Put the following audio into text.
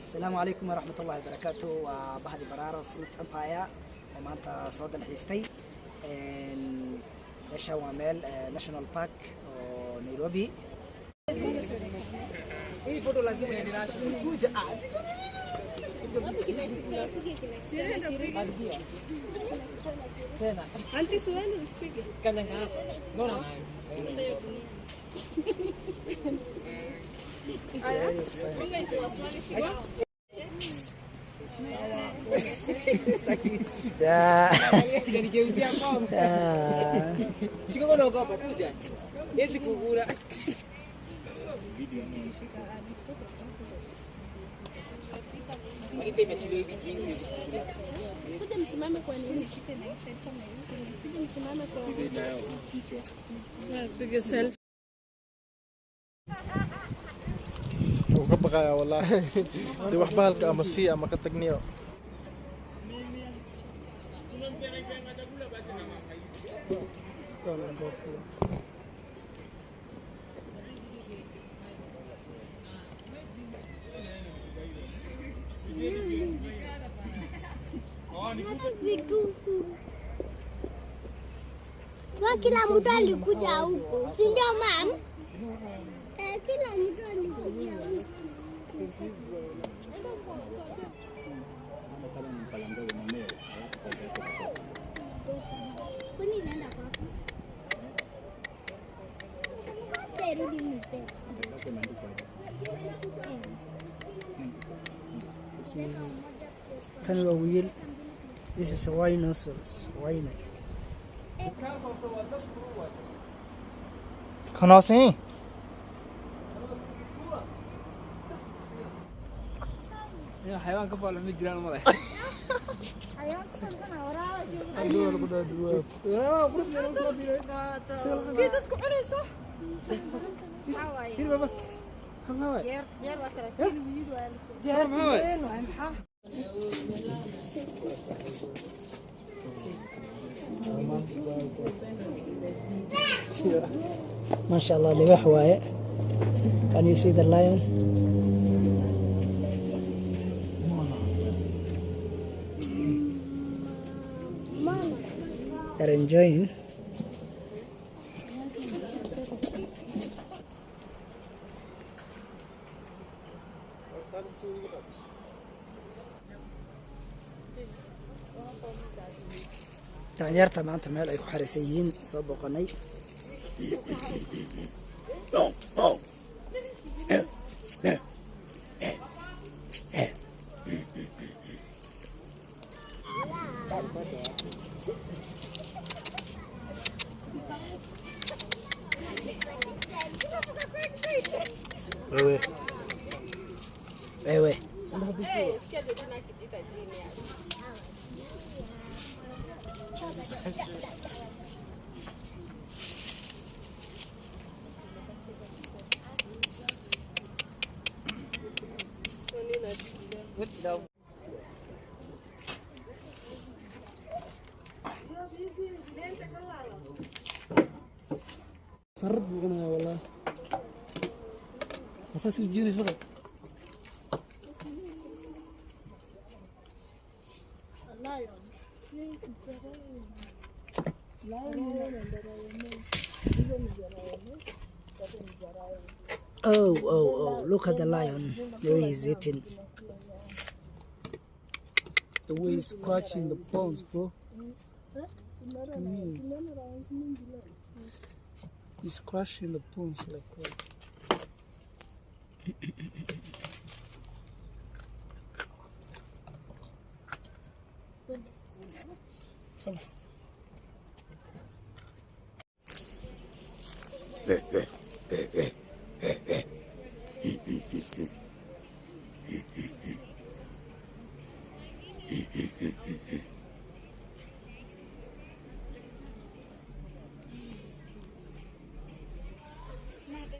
السلام عليكم ورحمة الله وبركاته. وبهدي برارة فروت امباير ومانتا صوت الحيستي نشا وعمل ناشونال بارك نيروبي. hii photo lazima international kuja tena anti suani upige kanyanga hapa unaona aya funga hizo swali shika kinanigeuzia kwamba chiko kono kwa kuja hizi kugura kuja msimame kwa nini? Kuja msimame kwa nini? Piga selfie. وكبقى والله دي وحبالك أما سي أما كتقنيو Kila mtu alikuja huko, si ndio mam? Kila mtu alikuja huko. Kwani nenda kwapi? Rudi mpe. Tani wa wheel. This is a rhinoceros. Rhino. خلاصين يا حيوان كفى ولا مجرى المضي حيوان كسبنا وراه دول بدأ دول في تسكو عليه صح حواي بابا هم هواي جير وكرة جير هواي ما شاء الله اللي بحواي. Can you see the lion? They're enjoying. تغيرت maanta meel ay ku xariisan yihiin soo boqonay. Wewe صرف بغنا والله وخاص يجيني صدق Oh, look at the lion. The way he's eating. the way he's scratching the bones bro he's crushing the bones like that Come on.